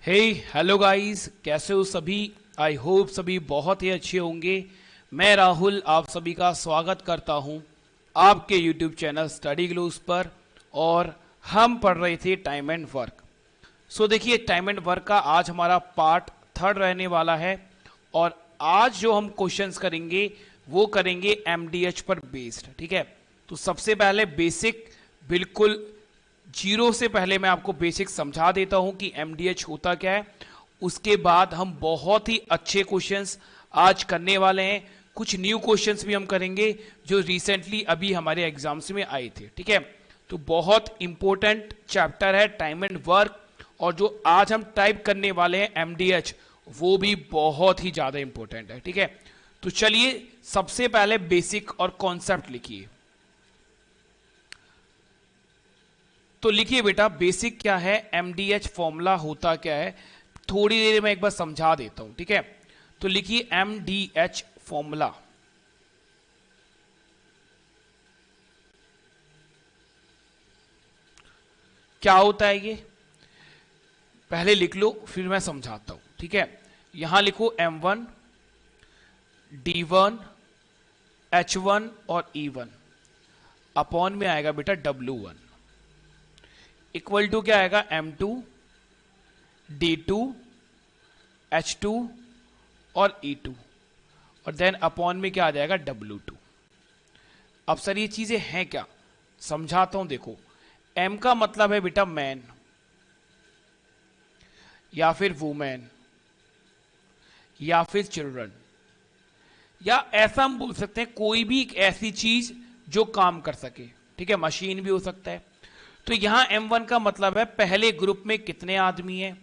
हे hello guys, कैसे हो सभी। आई होप सभी बहुत ही अच्छे होंगे। मैं राहुल आप सभी का स्वागत करता हूं आपके यूट्यूब चैनल स्टडी ग्लूस पर। और हम पढ़ रहे थे टाइम एंड वर्क। सो देखिए, टाइम एंड वर्क का आज हमारा पार्ट 3 रहने वाला है। और आज जो हम क्वेश्चंस करेंगे वो करेंगे एमडीएच पर बेस्ड। ठीक है, तो सबसे पहले बेसिक, बिल्कुल जीरो से पहले मैं आपको बेसिक समझा देता हूं कि एमडीएच होता क्या है। उसके बाद हम बहुत ही अच्छे क्वेश्चंस आज करने वाले हैं। कुछ न्यू क्वेश्चंस भी हम करेंगे जो रिसेंटली अभी हमारे एग्जाम्स में आए थे। ठीक है, तो बहुत इंपॉर्टेंट चैप्टर है टाइम एंड वर्क। और जो आज हम टाइप करने वाले हैं एमडीएच, वो भी बहुत ही ज्यादा इंपॉर्टेंट है। ठीक है, तो चलिए सबसे पहले बेसिक और कॉन्सेप्ट लिखिए। तो लिखिए बेटा, बेसिक क्या है, एमडीएच फॉर्मूला होता क्या है, थोड़ी देर में एक बार समझा देता हूं। ठीक है, तो लिखिए एमडीएच फॉर्मूला। क्या होता है ये पहले लिख लो, फिर मैं समझाता हूं। ठीक है, यहां लिखो M1, D1, H1 और E1 अपॉन में आएगा बेटा W1 इक्वल टू क्या आएगा M2, D2, H2 और E2 और देन अपॉन में क्या आ जाएगा W2। अब सर ये चीजें हैं क्या, समझाता हूं। देखो, M का मतलब है बेटा मैन या फिर वुमेन या फिर चिल्ड्रन, या ऐसा हम बोल सकते हैं कोई भी एक ऐसी चीज जो काम कर सके। ठीक है, मशीन भी हो सकता है। तो यहां M1 का मतलब है पहले ग्रुप में कितने आदमी हैं,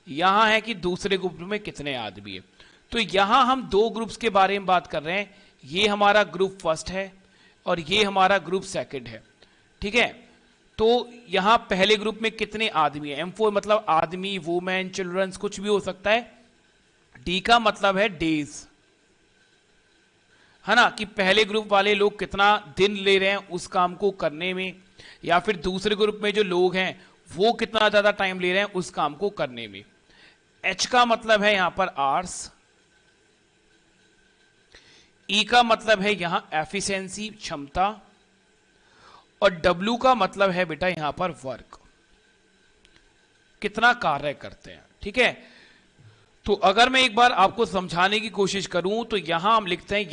यहां है कि दूसरे ग्रुप में कितने आदमी हैं। तो यहां हम दो ग्रुप्स के बारे में बात कर रहे हैं। ये हमारा ग्रुप फर्स्ट है और ये हमारा ग्रुप सेकंड है। ठीक है, तो यहां पहले ग्रुप में कितने आदमी हैं, M4 मतलब आदमी, वुमेन, चिल्ड्रंस, कुछ भी हो सकता है। D का मतलब है डेज, है ना, कि पहले ग्रुप वाले लोग कितना दिन ले रहे हैं उस काम को करने में, या फिर दूसरे ग्रुप में जो लोग हैं वो कितना ज्यादा टाइम ले रहे हैं उस काम को करने में। H का मतलब है यहां पर आवर्स, E का मतलब है यहां एफिशिएंसी, क्षमता, और W का मतलब है बेटा यहां पर वर्क, कितना कार्य करते हैं। ठीक है, तो अगर मैं एक बार आपको समझाने की कोशिश करूं तो यहां हम लिखते हैं,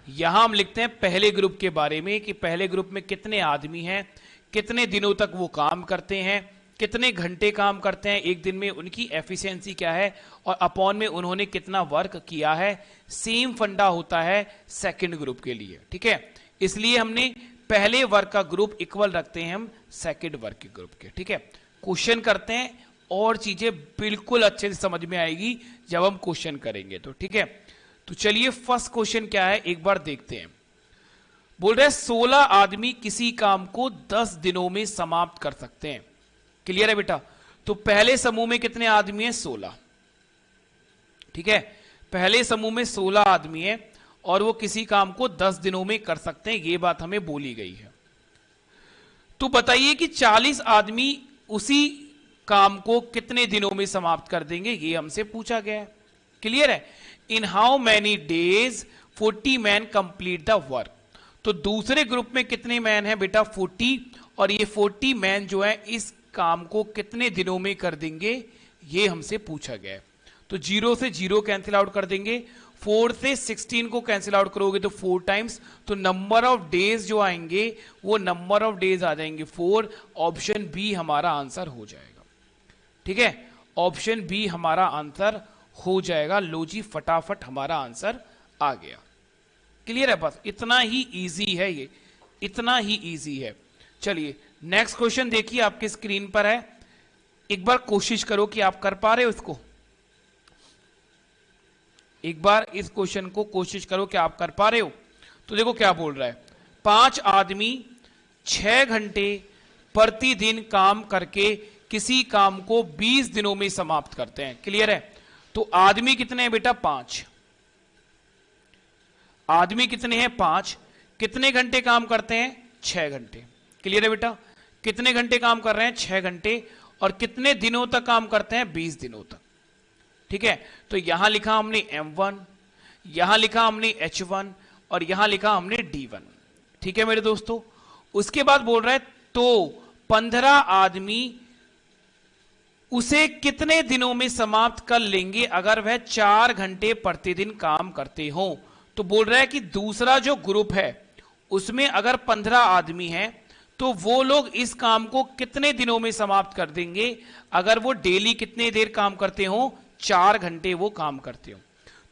यहां हम लिखते हैं पहले ग्रुप के बारे में कि पहले ग्रुप में कितने आदमी हैं, कितने दिनों तक वो काम करते हैं, कितने घंटे काम करते हैं एक दिन में, उनकी एफिशिएंसी क्या है, और अपॉन में उन्होंने कितना वर्क किया है। सेम फंडा होता है सेकंड ग्रुप के लिए। ठीक है, इसलिए हमने पहले वर्क का ग्रुप इक्वल रखते हैं हम सेकंड वर्क के ग्रुप के। ठीक है, क्वेश्चन करते हैं और चीजें बिल्कुल अच्छे से समझ में आएगी जब हम क्वेश्चन करेंगे तो। ठीक है, तो चलिए फर्स्ट क्वेश्चन क्या है एक बार देखते हैं। बोल रहे 16 आदमी किसी काम को 10 दिनों में समाप्त कर सकते हैं। क्लियर है बेटा, तो पहले समूह में कितने आदमी हैं, 16। ठीक है, पहले समूह में 16 आदमी हैं और वो किसी काम को 10 दिनों में कर सकते हैं, ये बात हमें बोली गई है। तो बताइए कि 40 आदमी उसी काम को कितने दिनों में समाप्त कर देंगे, ये हमसे पूछा गया है। क्लियर है, in how many days 40 man complete the work. तो दूसरे ग्रुप में कितने मैन हैं बेटा, 40, और ये 40 मैन जो है इस काम को कितने दिनों में कर देंगे, ये हमसे पूछा गया है। तो 0 से 0 कैंसिल आउट कर देंगे, 4 से 16 को कैंसिल आउट करोगे तो 4 टाइम्स, तो नंबर ऑफ डेज जो आएंगे वो नंबर ऑफ डेज आ जाएंगे 4। ऑप्शन बी हमारा आंसर हो जाएगा। ठीक है, ऑप्शन बी हमारा आंसर हो जाएगा। लो जी, फटाफट हमारा आंसर आ गया। क्लियर है, बस इतना ही इजी है, ये इतना ही इजी है। चलिए नेक्स्ट क्वेश्चन देखिए, आपके स्क्रीन पर है। एक बार कोशिश करो कि आप कर पा रहे हो इसको। एक बार इस क्वेश्चन को कोशिश करो कि आप कर पा रहे हो। तो देखो क्या बोल रहा है, 5 आदमी 6 घंटे प्रतिदिन काम करके किसी काम को 20 दिनों में समाप्त करते हैं। क्लियर है, तो आदमी कितने हैं बेटा, 5। आदमी कितने हैं, 5। कितने घंटे काम करते हैं, 6 घंटे। क्लियर है बेटा, कितने घंटे काम कर रहे हैं, 6 घंटे। और कितने दिनों तक काम करते हैं? 20 दिनों तक। ठीक है, तो यहां लिखा हमने M1, यहां लिखा हमने H1 और यहां लिखा हमने D1। ठीक है मेरे दोस्तों, उसके बाद बोल रहा है तो 15 आदमी उसे कितने दिनों में समाप्त कर लेंगे अगर वह 4 घंटे प्रतिदिन काम करते हो। तो बोल रहा है कि दूसरा जो ग्रुप है उसमें अगर 15 आदमी हैं तो वो लोग इस काम को कितने दिनों में समाप्त कर देंगे अगर वो डेली कितने देर काम करते हो? 4 घंटे वो काम करते हो।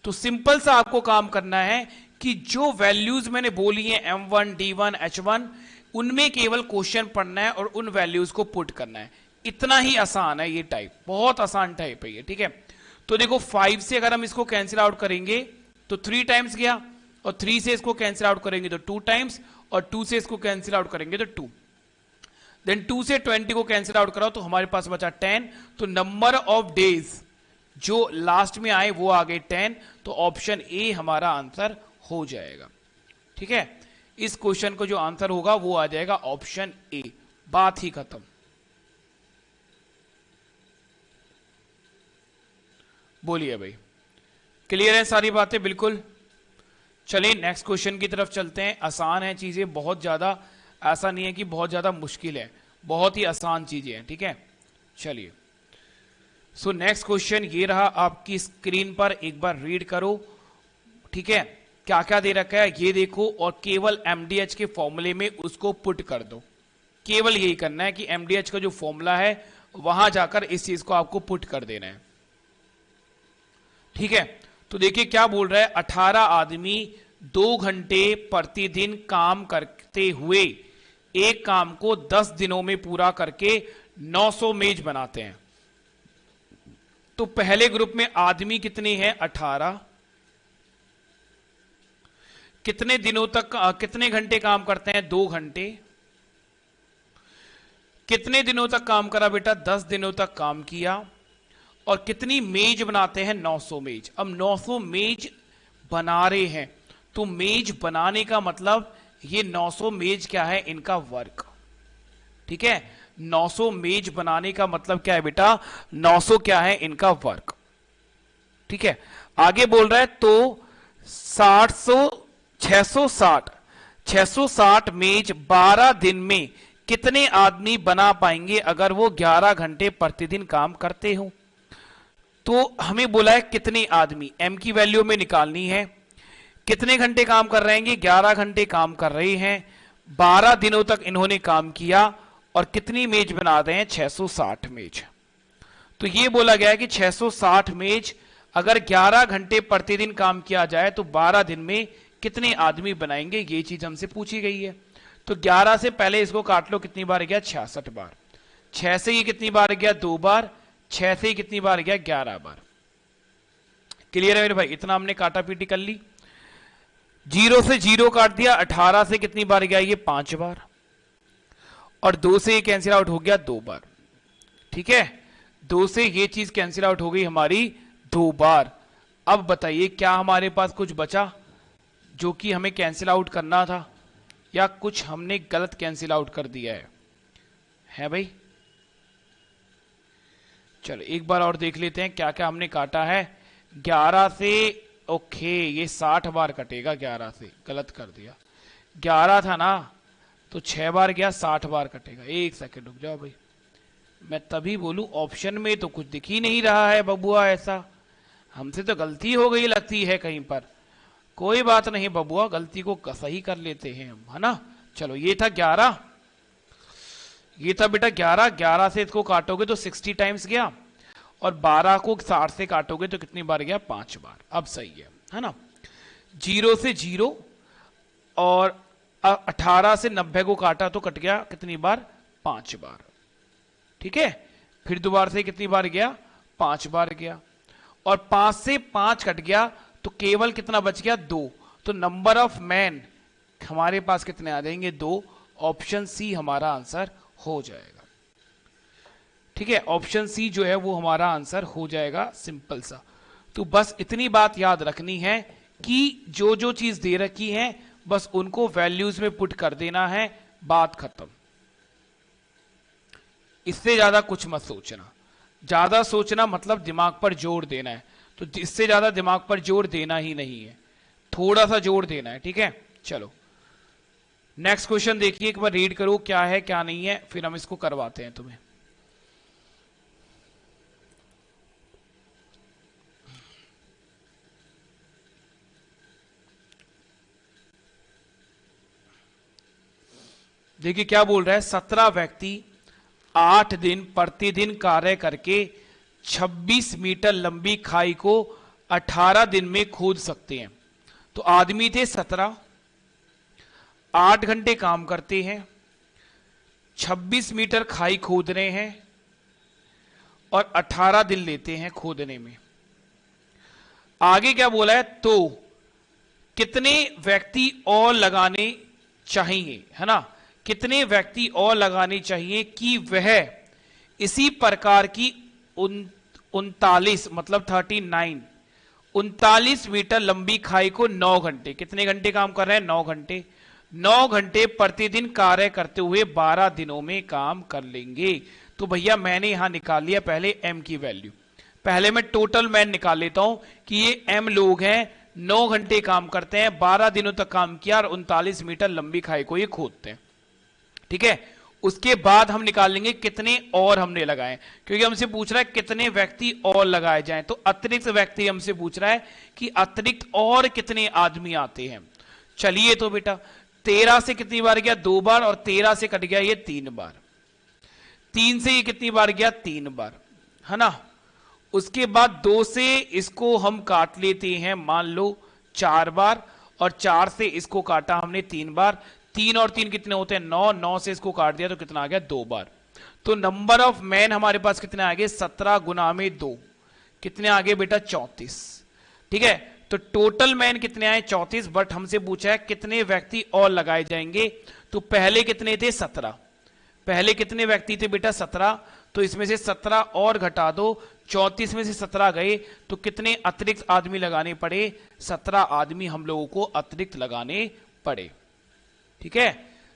तो सिंपल सा आपको काम करना है कि जो वैल्यूज मैंने बोली हैं M1, D1, H1, उनमें केवल क्वेश्चन पढ़ना है और उन वैल्यूज को पुट करना है। इतना ही आसान है ये टाइप, बहुत आसान टाइप है ये। ठीक है, तो देखो 5 से अगर हम इसको कैंसिल आउट करेंगे तो 3 टाइम्स गया, और 3 से इसको कैंसिल आउट करेंगे तो 2 टाइम्स, और 2 से इसको कैंसिल आउट करेंगे तो 2। देन 2 से 20 को कैंसिल आउट कराओ तो हमारे पास बचा 10। तो नंबर ऑफ डेज जो लास्ट में आए वो आ गए 10। तो ऑप्शन ए हमारा आंसर हो जाएगा। ठीक है, इस क्वेश्चन को जो आंसर होगा वो आ जाएगा ऑप्शन ए। बात ही खत्म। बोलिए भाई, क्लियर है सारी बातें? बिल्कुल। चलिए नेक्स्ट क्वेश्चन की तरफ चलते हैं। आसान है चीजें, बहुत ज्यादा ऐसा नहीं है कि बहुत ज्यादा मुश्किल है, बहुत ही आसान चीजें हैं। ठीक है, चलिए सो नेक्स्ट क्वेश्चन ये रहा आपकी स्क्रीन पर, एक बार रीड करो। ठीक है, क्या क्या दे रखा है ये देखो, और केवल एमडीएच के फॉर्मूले में उसको पुट कर दो। केवल यही करना है कि एमडीएच का जो फॉर्मूला है वहां जाकर इस चीज को आपको पुट कर देना है। ठीक है, तो देखिए क्या बोल रहा है, 18 आदमी 2 घंटे प्रतिदिन काम करते हुए एक काम को 10 दिनों में पूरा करके 900 मेज बनाते हैं। तो पहले ग्रुप में आदमी कितने हैं? 18। कितने दिनों तक, कितने घंटे काम करते हैं? 2 घंटे। कितने दिनों तक काम करा बेटा? 10 दिनों तक काम किया। और कितनी मेज बनाते हैं? 900 मेज। अब 900 मेज बना रहे हैं, तो मेज बनाने का मतलब ये 900 मेज क्या है? इनका वर्क। ठीक है, 900 मेज बनाने का मतलब क्या है बेटा? 900 क्या है? इनका वर्क। ठीक है, आगे बोल रहा है तो 660 मेज 12 दिन में कितने आदमी बना पाएंगे अगर वो 11 घंटे प्रतिदिन काम करते हो। तो हमें बोला है कितने आदमी, एम की वैल्यू में निकालनी है। कितने घंटे काम कर रहे हैं? 11 घंटे काम कर रहे हैं, 12 दिनों तक इन्होंने काम किया, और कितनी मेज बनाते हैं? 660 मेज। तो ये बोला गया है कि 660 मेज अगर 11 घंटे प्रतिदिन काम किया जाए तो 12 दिन में कितने आदमी बनाएंगे, ये चीज हमसे पूछी गई है। तो 11 से पहले इसको काट लो, कितनी बार गया? 66 बार। 6 से ये कितनी बार गया? 2 बार। 6 से कितनी बार गया? 11 बार। क्लियर है मेरे भाई? इतना हमने काटा पीटी कर ली। 0 से 0 काट दिया। 18 से कितनी बार गया? ये 5 बार। और 2 से ये कैंसिल आउट हो गया 2 बार। ठीक है, 2 से ये चीज कैंसिल आउट हो गई हमारी 2 बार। अब बताइए क्या हमारे पास कुछ बचा जो कि हमें कैंसिल आउट करना था, या कुछ हमने गलत कैंसिल आउट कर दिया है भाई? चलो एक बार और देख लेते हैं क्या क्या हमने काटा है। 11 से, ओके ये 60 बार कटेगा। 11 से गलत कर दिया, 11 था ना, तो 6 बार गया, 60 बार कटेगा। एक सेकंड रुक जाओ भाई, मैं तभी बोलूं ऑप्शन में तो कुछ दिख ही नहीं रहा है बबुआ। ऐसा हमसे तो गलती हो गई लगती है कहीं पर। कोई बात नहीं बबुआ, गलती को सही कर लेते हैं हम, है ना। चलो ये था 11, ये था बेटा 11। 11 से इसको काटोगे तो 60 टाइम्स गया, और 12 को 60 से काटोगे तो कितनी बार गया? 5 बार। अब सही है ना। 0 से 0 और 18 से 90 को काटा तो कट गया कितनी बार? 5 बार। ठीक है, फिर दोबारा से कितनी बार गया? 5 बार गया। और 5 से 5 कट गया तो केवल कितना बच गया? 2। तो नंबर ऑफ मैन हमारे पास कितने आ जाएंगे? 2। ऑप्शन सी हमारा आंसर हो जाएगा। ठीक है, ऑप्शन सी जो है वो हमारा आंसर हो जाएगा, सिंपल सा। तो बस इतनी बात याद रखनी है कि जो जो चीज दे रखी है बस उनको वैल्यूज में पुट कर देना है, बात खत्म। इससे ज्यादा कुछ मत सोचना। ज्यादा सोचना मतलब दिमाग पर जोर देना है, तो इससे ज्यादा दिमाग पर जोर देना ही नहीं है, थोड़ा सा जोर देना है, ठीक है। चलो नेक्स्ट क्वेश्चन देखिए, एक बार रीड करो क्या है क्या नहीं है, फिर हम इसको करवाते हैं तुम्हें। देखिए क्या बोल रहा है, 17 व्यक्ति 8 दिन प्रतिदिन कार्य करके 26 मीटर लंबी खाई को 18 दिन में खोद सकते हैं। तो आदमी थे 17, 8 घंटे काम करते हैं, 26 मीटर खाई खोद रहे हैं और 18 दिन लेते हैं खोदने में। आगे क्या बोला है, तो कितने व्यक्ति और लगाने चाहिए, है ना, कितने व्यक्ति और लगाने चाहिए कि वह इसी प्रकार की 39 मतलब 39 मीटर लंबी खाई को 9 घंटे, कितने घंटे काम कर रहे हैं, 9 घंटे, 9 घंटे प्रतिदिन कार्य करते हुए 12 दिनों में काम कर लेंगे। तो भैया मैंने यहां निकाल लिया पहले एम की वैल्यू। पहले मैं टोटल मैन निकाल लेता हूं कि ये एम लोग हैं, 9 घंटे काम करते हैं, 12 दिनों तक काम किया और 39 मीटर लंबी खाई को ये खोदते हैं, ठीक है। उसके बाद हम निकाल लेंगे कितने और हमने लगाए, क्योंकि हमसे पूछ रहा है कितने व्यक्ति और लगाए जाएं, तो अतिरिक्त व्यक्ति हमसे पूछ रहा है कि अतिरिक्त और कितने आदमी आते हैं। चलिए तो बेटा 13 से कितनी बार गया, 2 बार, और 13 से कट गया ये 3 बार, 3 से ये कितनी बार गया, 3 बार, है ना। उसके बाद 2 से इसको हम काट लेते हैं, मान लो 4 बार, और 4 से इसको काटा हमने 3 बार, 3 और 3 कितने होते हैं, 9, 9 से इसको काट दिया तो कितना आ गया, 2 बार। तो नंबर ऑफ मैन हमारे पास कितने आ गए, 17 गुना में 2, कितने आ गए बेटा, 34, ठीक है। तो टोटल मैन कितने आए, 34, बट हमसे पूछा है कितने व्यक्ति और लगाए जाएंगे। तो पहले कितने थे, 17, पहले कितने व्यक्ति थे बेटा, 17, तो इसमें से 17 और घटा दो, 34 में से 17 गए, तो कितने अतिरिक्त आदमी लगाने पड़े, 17 आदमी हम लोगों को अतिरिक्त लगाने पड़े, ठीक है।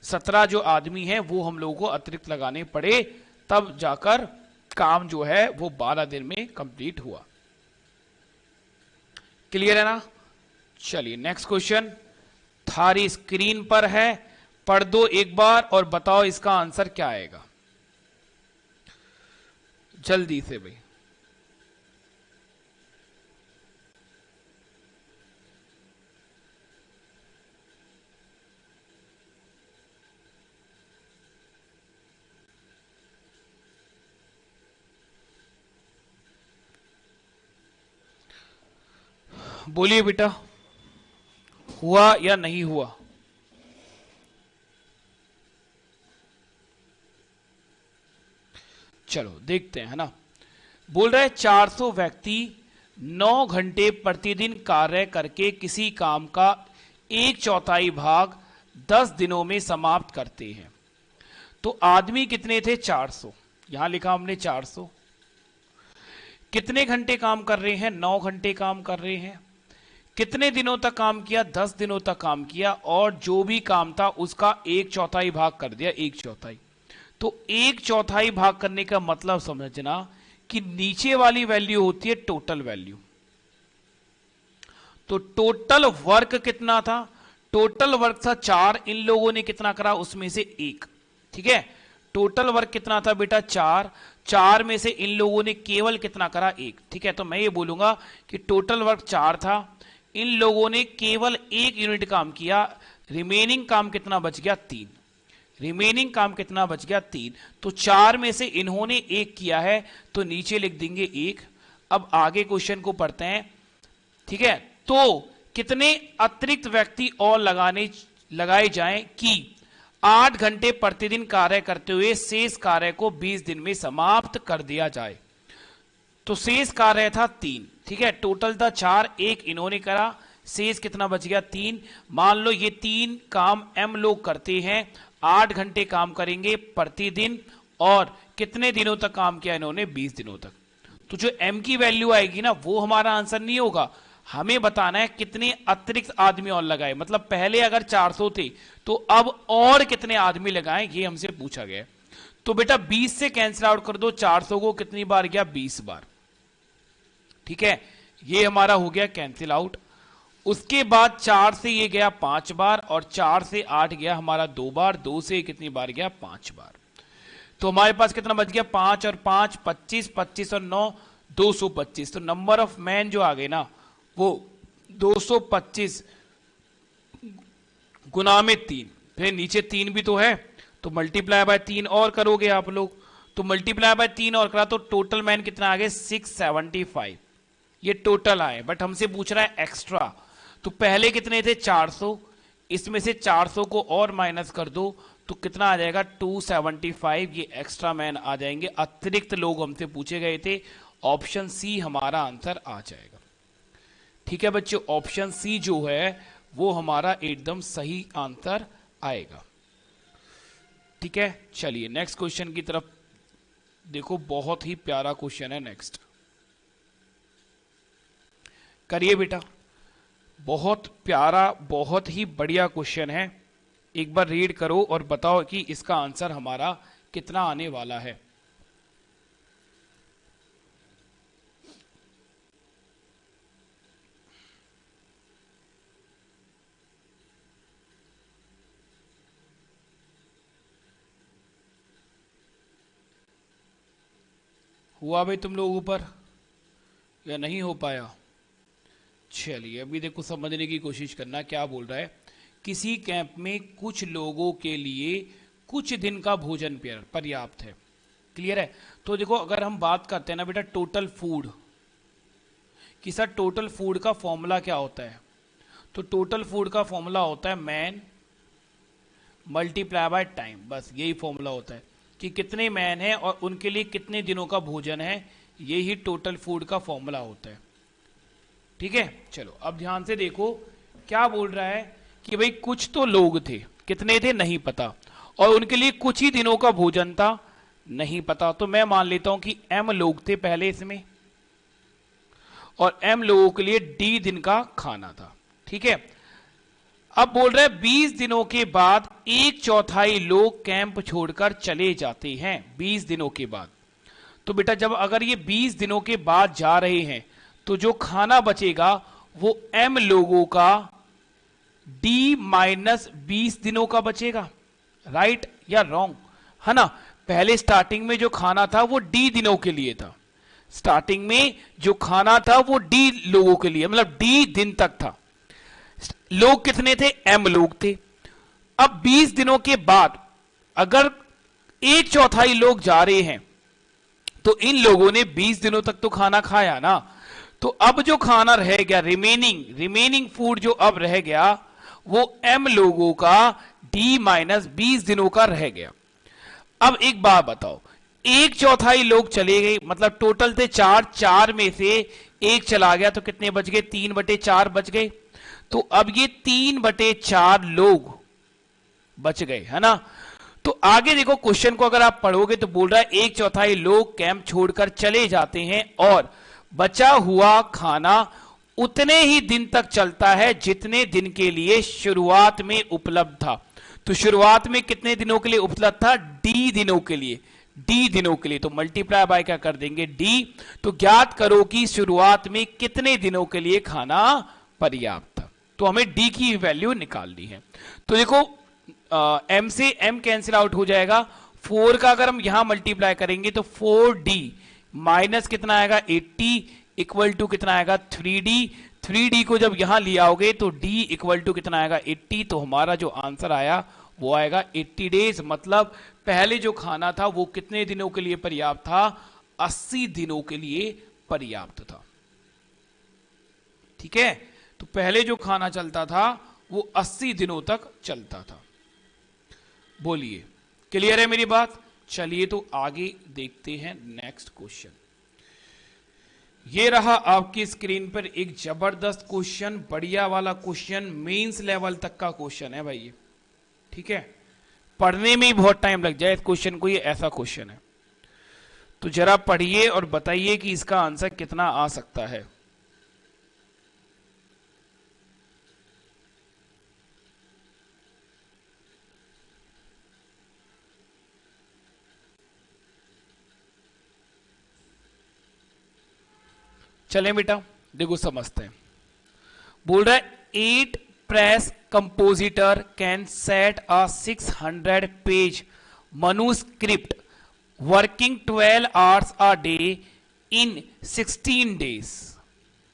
17 जो आदमी हैं वो हम लोगों को अतिरिक्त लगाने पड़े, तब जाकर काम जो है वो 12 दिन में कंप्लीट हुआ। क्लियर है ना। चलिए नेक्स्ट क्वेश्चन थारी स्क्रीन पर है, पढ़ दो एक बार और बताओ इसका आंसर क्या आएगा, जल्दी से भाई। बोलिए बेटा, हुआ या नहीं हुआ। चलो देखते हैं, है ना। बोल रहे 400 व्यक्ति 9 घंटे प्रतिदिन कार्य करके किसी काम का 1/4 भाग 10 दिनों में समाप्त करते हैं। तो आदमी कितने थे, 400, यहां लिखा हमने 400। कितने घंटे काम कर रहे हैं, 9 घंटे काम कर रहे हैं। कितने दिनों तक काम किया, 10 दिनों तक काम किया, और जो भी काम था उसका 1/4 भाग कर दिया, 1/4। तो 1/4 भाग करने का मतलब समझना कि नीचे वाली वैल्यू होती है टोटल वैल्यू। तो टोटल वर्क कितना था, टोटल वर्क था 4, इन लोगों ने कितना करा, उसमें से 1, ठीक है। टोटल वर्क कितना था बेटा, 4, 4 में से इन लोगों ने केवल कितना करा, 1, ठीक है। तो मैं ये बोलूंगा कि टोटल वर्क 4 था, इन लोगों ने केवल 1 यूनिट काम किया, रिमेनिंग काम कितना बच गया, 3, रिमेनिंग काम कितना बच गया, 3। तो 4 में से इन्होंने 1 किया है, तो नीचे लिख देंगे 1। अब आगे क्वेश्चन को पढ़ते हैं, ठीक है। तो कितने अतिरिक्त व्यक्ति और लगाए जाएं कि 8 घंटे प्रतिदिन कार्य करते हुए शेष कार्य को 20 दिन में समाप्त कर दिया जाए। तो शेष कार्य था 3, ठीक है। टोटल था 4, 1 इन्होंने करा, शेष कितना बच गया, 3। मान लो ये 3 काम एम लोग करते हैं, 8 घंटे काम करेंगे प्रतिदिन, और कितने दिनों तक काम किया इन्होंने, 20 दिनों तक। तो जो एम की वैल्यू आएगी ना वो हमारा आंसर नहीं होगा, हमें बताना है कितने अतिरिक्त आदमी और लगाए। मतलब पहले अगर 400 थे तो अब और कितने आदमी लगाए, ये हमसे पूछा गया। तो बेटा 20 से कैंसिल आउट कर दो 400 को, कितनी बार गया? 20 बार। ठीक है, ये हमारा हो गया कैंसिल आउट। उसके बाद 4 से ये गया 5 बार, और 4 से 8 गया हमारा 2 बार, 2 से कितनी बार गया? 5 बार। तो हमारे पास कितना बच गया? 5 और 5 25, 25 और 9 225। तो नंबर ऑफ मैन जो आ गए ना वो 225 गुना में 3, फिर नीचे 3 भी तो है, तो मल्टीप्लाई बाय 3 और करोगे आप लोग, तो मल्टीप्लाई बाय 3 और करा तो टोटल मैन कितना आ गए? 675। ये टोटल आए, बट हमसे पूछ रहा है एक्स्ट्रा। तो पहले कितने थे? 400, इसमें से 400 को और माइनस कर दो तो कितना आ जाएगा? 275। ये एक्स्ट्रा मैन आ जाएंगे, अतिरिक्त लोग हमसे पूछे गए थे। ऑप्शन सी हमारा आंसर आ जाएगा। ठीक है बच्चों, ऑप्शन सी जो है वो हमारा एकदम सही आंसर आएगा। ठीक है, चलिए नेक्स्ट क्वेश्चन की तरफ देखो, बहुत ही प्यारा क्वेश्चन है। नेक्स्ट करिए बेटा, बहुत प्यारा, बहुत ही बढ़िया क्वेश्चन है। एक बार रीड करो और बताओ कि इसका आंसर हमारा कितना आने वाला है। हुआ भाई तुम लोगों पर या नहीं हो पाया? चलिए अभी देखो, समझने की कोशिश करना क्या बोल रहा है। किसी कैंप में कुछ लोगों के लिए कुछ दिन का भोजन पर्याप्त है। क्लियर है? तो देखो, अगर हम बात करते हैं ना बेटा टोटल फूड कि सर टोटल फूड का फॉर्मूला क्या होता है, तो टोटल फूड का फॉर्मूला होता है मैन मल्टीप्लाई बाय टाइम। बस यही फॉर्मूला होता है कि कितने मैन हैं और उनके लिए कितने दिनों का भोजन है, यही टोटल फूड का फॉर्मूला होता है। ठीक है, चलो अब ध्यान से देखो क्या बोल रहा है कि भाई कुछ तो लोग थे, कितने थे नहीं पता, और उनके लिए कुछ ही दिनों का भोजन था नहीं पता। तो मैं मान लेता हूं कि m लोग थे पहले इसमें, और m लोगों के लिए d दिन का खाना था। ठीक है, अब बोल रहे हैं 20 दिनों के बाद 1/4 लोग कैंप छोड़कर चले जाते हैं। 20 दिनों के बाद, तो बेटा जब अगर ये 20 दिनों के बाद जा रहे हैं तो जो खाना बचेगा वो m लोगों का d-20 दिनों का बचेगा। राइट या रॉन्ग? है ना? पहले स्टार्टिंग में जो खाना था वो d दिनों के लिए था, स्टार्टिंग में जो खाना था वो d लोगों के लिए, मतलब d दिन तक था। लोग कितने थे? m लोग थे। अब 20 दिनों के बाद अगर 1/4 लोग जा रहे हैं तो इन लोगों ने 20 दिनों तक तो खाना खाया ना, तो अब जो खाना रह गया, रिमेनिंग फूड जो अब रह गया वो m लोगों का d-20 दिनों का रह गया। अब एक बात बताओ, 1/4 लोग चले गए, मतलब टोटल थे 4, 4 में से एक चला गया तो कितने बच गए? 3/4 बच गए। तो अब ये 3/4 लोग बच गए, है ना? तो आगे देखो क्वेश्चन को अगर आप पढ़ोगे तो बोल रहा है 1/4 लोग कैंप छोड़कर चले जाते हैं और बचा हुआ खाना उतने ही दिन तक चलता है जितने दिन के लिए शुरुआत में उपलब्ध था। तो शुरुआत में कितने दिनों के लिए उपलब्ध था? डी दिनों के लिए, डी दिनों के लिए। तो मल्टीप्लाई बाय क्या कर देंगे? डी। तो ज्ञात करो कि शुरुआत में कितने दिनों के लिए खाना पर्याप्त था। तो हमें डी की वैल्यू निकालनी है। तो देखो m से m कैंसिल आउट हो जाएगा, 4 का अगर हम यहां मल्टीप्लाई करेंगे तो 4d माइनस कितना आएगा? 80 इक्वल टू कितना आएगा? 3d। 3d को जब यहां लिया होगे तो d इक्वल टू कितना आएगा? 80। तो हमारा जो आंसर आया वो आएगा 80 डेज। मतलब पहले जो खाना था वो कितने दिनों के लिए पर्याप्त था? 80 दिनों के लिए पर्याप्त था। ठीक है, तो पहले जो खाना चलता था वो 80 दिनों तक चलता था। बोलिए, क्लियर है मेरी बात? चलिए तो आगे देखते हैं नेक्स्ट क्वेश्चन। ये रहा आपकी स्क्रीन पर एक जबरदस्त क्वेश्चन, बढ़िया वाला क्वेश्चन, मेंस लेवल तक का क्वेश्चन है भाई ये। ठीक है, पढ़ने में ही बहुत टाइम लग जाए इस क्वेश्चन को, ये ऐसा क्वेश्चन है। तो जरा पढ़िए और बताइए कि इसका आंसर कितना आ सकता है। चलें बेटा, देखो समझते हैं। बोल रहा है 8 press compositor can set a 600 page manuscript working 12 hours a day in 16 days.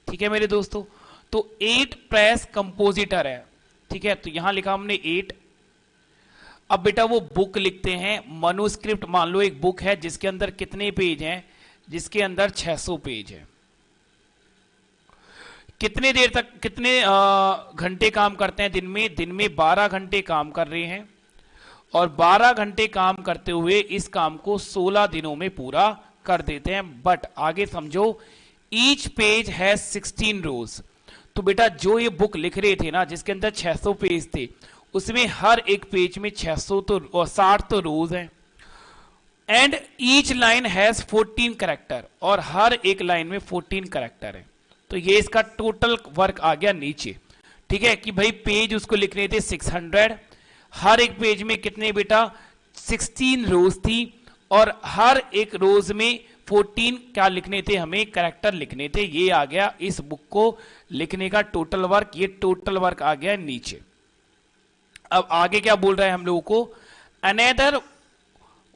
ठीक है मेरे दोस्तों, तो 8 प्रेस कंपोजिटर है, ठीक है, तो यहां लिखा हमने 8। अब बेटा वो बुक लिखते हैं, मनुस्क्रिप्ट मान लो एक बुक है जिसके अंदर कितने पेज हैं, जिसके अंदर 600 पेज है। कितने देर तक, कितने घंटे काम करते हैं दिन में? दिन में 12 घंटे काम कर रहे हैं, और 12 घंटे काम करते हुए इस काम को 16 दिनों में पूरा कर देते हैं। बट आगे समझो, ईच पेज है 16 रोज। तो बेटा जो ये बुक लिख रहे थे ना, जिसके अंदर 600 पेज थे, उसमें हर एक पेज में 600 तो और 60 तो रोज हैं। And each line has 14 character, और हर एक लाइन में 14 करेक्टर है। तो ये इसका टोटल वर्क आ गया नीचे। ठीक है कि भाई पेज उसको लिखने थे 600, हर एक पेज में कितने बेटा 16 रोज थी, और हर एक रोज में 14 क्या लिखने थे, हमें करेक्टर लिखने थे। ये आ गया इस बुक को लिखने का टोटल वर्क, ये टोटल वर्क आ गया नीचे। अब आगे क्या बोल रहा है हम लोगों को, another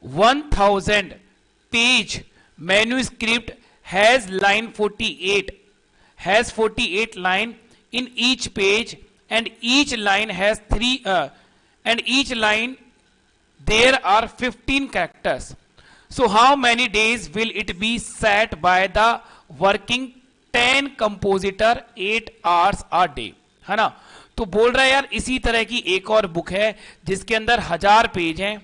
1000 page manuscript has line 48 has 48 line in each page, and each line has and each line there are 15 characters. So how many days will it be set by the working 10 compositor 8 hours a day? है ना। तो बोल रहा है यार इसी तरह की एक और बुक है जिसके अंदर 1000 पेज हैं,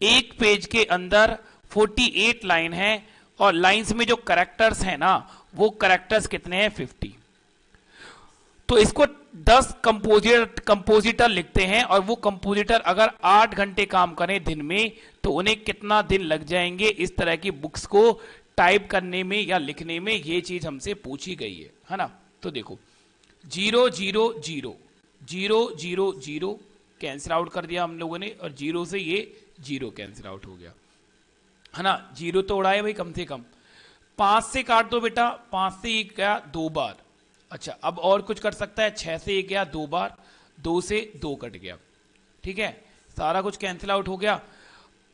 एक पेज के अंदर 48 लाइन है, और लाइंस में जो करेक्टर्स हैं ना, वो करेक्टर्स कितने हैं 50। तो इसको 10 कंपोजिटर लिखते हैं, और वो कंपोजिटर अगर 8 घंटे काम करें दिन में, तो उन्हें कितना दिन लग जाएंगे इस तरह की बुक्स को टाइप करने में या लिखने में, ये चीज हमसे पूछी गई है ना। तो देखो 0 0 0 0 0 0 कैंसिल आउट कर दिया हम लोगों ने, और 0 से ये 0 कैंसिल आउट हो गया, है ना। 0 तो उड़ाए भाई कम से कम। 5 से काट दो बेटा, 5 से 1 गया 2 बार। अच्छा अब और कुछ कर सकता है, 6 से 1 गया 2 बार, 2 से 2 कट गया, ठीक है, सारा कुछ कैंसिल आउट हो गया।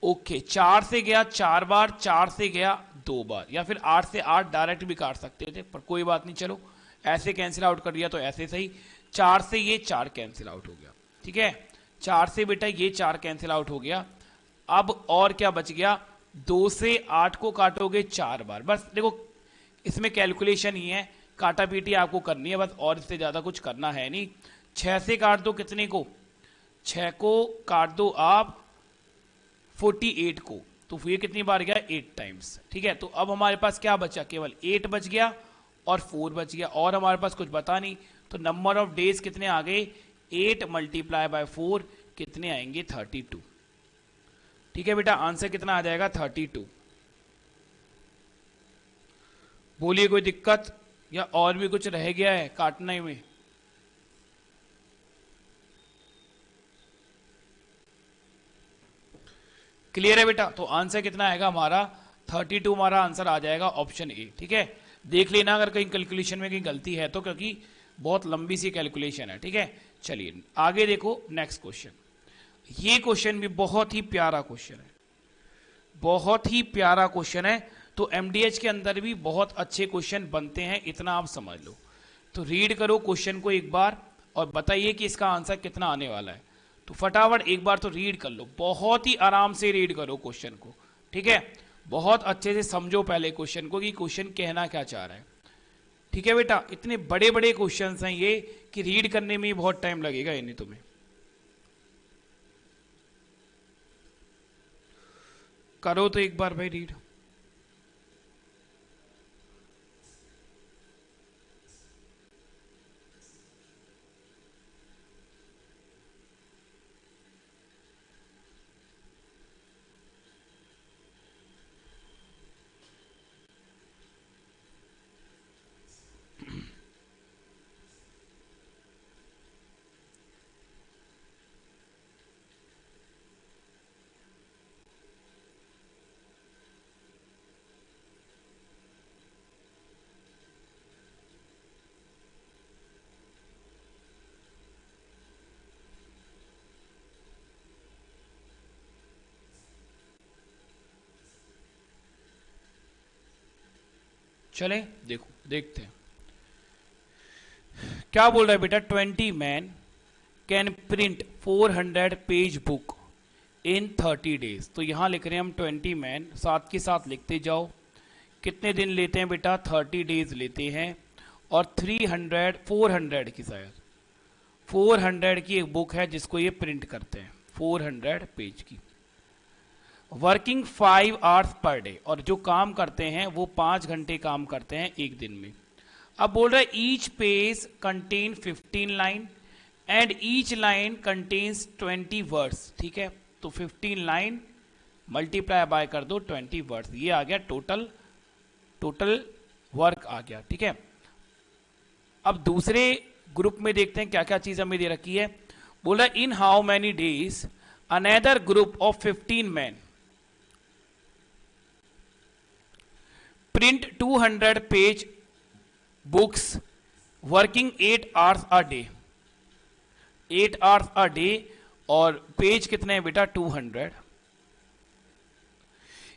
ओके 4 से गया 4 बार, 4 से गया 2 बार, या फिर 8 से 8 डायरेक्ट भी काट सकते थे, पर कोई बात नहीं, चलो ऐसे कैंसिल आउट कर दिया तो ऐसे सही। 4 से ये 4 कैंसिल आउट हो गया, ठीक है, 4 से बेटा ये 4 कैंसिल आउट हो गया। अब और क्या बच गया, 2 से 8 को काटोगे 4 बार, बस देखो इसमें कैलकुलेशन ही है, काटा पीटी आपको करनी है बस, और इससे ज्यादा कुछ करना है नहीं। 6 से काट दो कितने को, 6 को काट दो आप 48 को, तो ये कितनी बार गया 8 टाइम्स, ठीक है। तो अब हमारे पास क्या बचा, केवल 8 बच गया और 4 बच गया, और हमारे पास कुछ बता नहीं। तो नंबर ऑफ डेज कितने आ गए, 8 मल्टीप्लाई बाय 4 कितने आएंगे 32। ठीक है बेटा, आंसर कितना आ जाएगा 32। बोलिए कोई दिक्कत या और भी कुछ रह गया है काटने में? क्लियर है बेटा, तो आंसर कितना आएगा हमारा 32, हमारा आंसर आ जाएगा ऑप्शन ए। ठीक है, देख लेना अगर कहीं कैलकुलेशन में कहीं गलती है तो, क्योंकि बहुत लंबी सी कैलकुलेशन है। ठीक है, चलिए आगे देखो नेक्स्ट क्वेश्चन। ये क्वेश्चन भी बहुत ही प्यारा क्वेश्चन है, बहुत ही प्यारा क्वेश्चन है। तो एमडीएच के अंदर भी बहुत अच्छे क्वेश्चन बनते हैं, इतना आप समझ लो। तो रीड करो क्वेश्चन को एक बार और बताइए कि इसका आंसर कितना आने वाला है। तो फटाफट एक बार तो रीड कर लो, बहुत ही आराम से रीड करो क्वेश्चन को, ठीक है, बहुत अच्छे से समझो पहले क्वेश्चन को कि क्वेश्चन कहना क्या चाह रहा है। ठीक है बेटा, इतने बड़े बड़े क्वेश्चन हैं ये कि रीड करने में ही बहुत टाइम लगेगा इन्हें तुम्हें। करो तो एक बार भाई रीड। चले देखो देखते हैं क्या बोल रहा है बेटा। 20 man can print 400 page book in 30 days. तो यहां लिख रहे हैं हम 20 मैन, साथ के साथ लिखते जाओ। कितने दिन लेते हैं बेटा? 30 डेज लेते हैं। और 400 की शायद 400 की एक बुक है जिसको ये प्रिंट करते हैं, 400 पेज की। वर्किंग 5 आवर्स पर डे, और जो काम करते हैं वो 5 घंटे काम करते हैं एक दिन में। अब बोल रहा है each page contain 15 line and each line contains 20 words. ठीक है, तो 15 लाइन मल्टीप्लाई बाय कर दो 20 वर्ड्स, ये आ गया टोटल वर्क आ गया। ठीक है, अब दूसरे ग्रुप में देखते हैं क्या क्या चीज हमें दे रखी है। बोला in how many days another group of 15 man print 200 page books working 8 hours a day. 8 hours a day, और पेज कितने हैं बेटा? 200।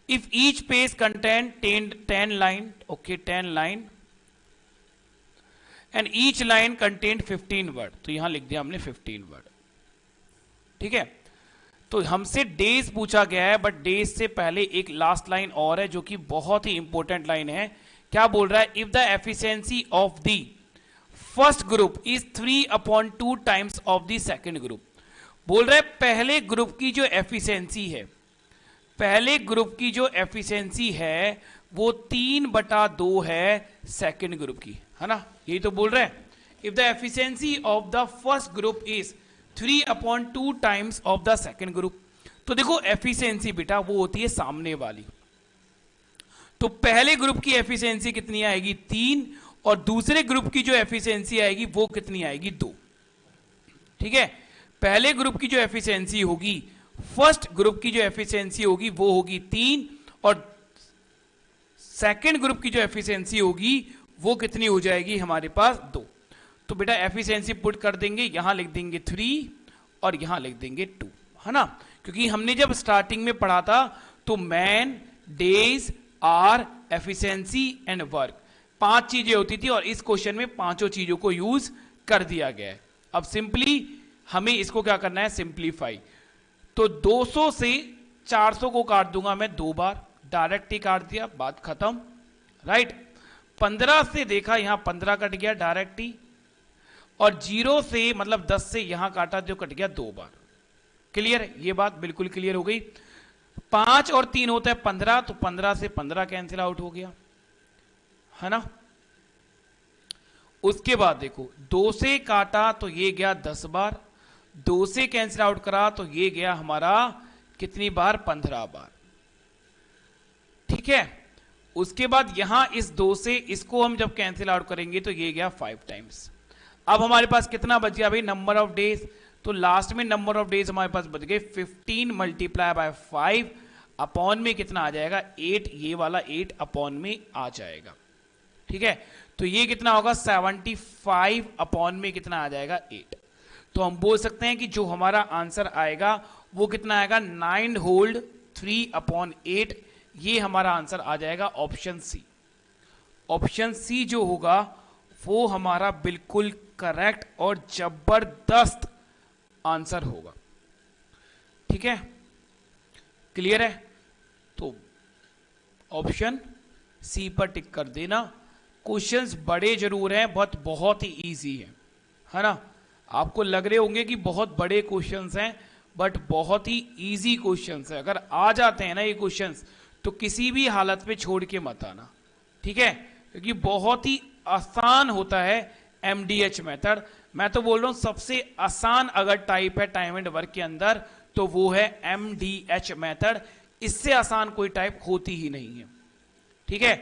If each page contain 10 line, okay 10 line, and each line contain 15 word, तो यहां लिख दिया हमने 15 word. ठीक है, तो हमसे डेज पूछा गया है, बट डेज से पहले एक लास्ट लाइन और है जो कि बहुत ही इंपॉर्टेंट लाइन है। क्या बोल रहा है? If the efficiency of the first group is 3/2 times of the second group. बोल रहा है पहले ग्रुप की जो एफिशिएंसी है, पहले ग्रुप की जो एफिशिएंसी है वो 3/2 है सेकेंड ग्रुप की, है ना? यही तो बोल रहे हैं। If the efficiency of the first group is 3/2 times of the second group. तो देखो एफिशिएंसी बेटा वो होती है सामने वाली। तो पहले ग्रुप की एफिशिएंसी कितनी आएगी? 3, और दूसरे ग्रुप की जो एफिशिएंसी आएगी वो कितनी आएगी? 2। ठीक है, पहले ग्रुप की जो एफिशिएंसी होगी, फर्स्ट ग्रुप की जो एफिशिएंसी होगी वो होगी 3, और सेकेंड ग्रुप की जो एफिशिएंसी होगी वो कितनी हो जाएगी हमारे पास? 2। तो बेटा एफिशिएंसी पुट कर देंगे, यहां लिख देंगे 3 और यहां लिख देंगे 2, है ना? क्योंकि हमने जब स्टार्टिंग में पढ़ा था तो man, days, are, efficiency and work 5 चीजें होती थी, और इस क्वेश्चन में 5 चीजों को यूज कर दिया गया है। अब सिंपली हमें इसको क्या करना है? सिंप्लीफाई। तो 200 से 400 को काट दूंगा मैं 2 बार, डायरेक्ट ही काट दिया, बात खत्म, राइट। 15 से देखा, यहां 15 कट गया डायरेक्ट ही, और 0 से मतलब 10 से यहां काटा जो कट गया 2 बार। क्लियर है? ये बात बिल्कुल क्लियर हो गई। 5 और 3 होता है 15, तो 15 से 15 कैंसिल आउट हो गया, है ना? उसके बाद देखो 2 से काटा तो ये गया 10 बार, 2 से कैंसिल आउट करा तो ये गया हमारा कितनी बार? 15 बार। ठीक है, उसके बाद यहां इस 2 से इसको हम जब कैंसिल आउट करेंगे तो ये गया 5 टाइम्स। अब हमारे पास कितना बच गया भाई? Number of days. तो लास्ट में नंबर ऑफ डेज हमारे पास बच गए 15 मल्टीप्लाई बाय 5 अपॉन में कितना आ जाएगा? 8। ये वाला 8 अपॉन में आ जाएगा। ठीक है, तो ये कितना होगा? 75 अपॉन में कितना आ जाएगा? 8। तो हम बोल सकते हैं कि जो हमारा आंसर आएगा वो कितना आएगा? 9 होल्ड 3/8। ये हमारा आंसर आ जाएगा ऑप्शन सी। ऑप्शन सी जो होगा वो हमारा बिल्कुल करेक्ट और जबरदस्त आंसर होगा। ठीक है, क्लियर है? तो ऑप्शन सी पर टिक कर देना। क्वेश्चंस बड़े जरूर हैं, बट बहुत ही इजी है ना? आपको लग रहे होंगे कि बहुत बड़े क्वेश्चंस हैं, बट बहुत ही इजी क्वेश्चंस है। अगर आ जाते हैं ना ये क्वेश्चंस तो किसी भी हालत में छोड़ के मत आना। ठीक है, क्योंकि बहुत ही आसान होता है एमडीएच मेथड। मैं तो बोल रहा हूं सबसे आसान अगर टाइप है टाइम एंड वर्क के अंदर तो वो है एमडीएच मेथड। इससे आसान कोई टाइप होती ही नहीं है। ठीक है,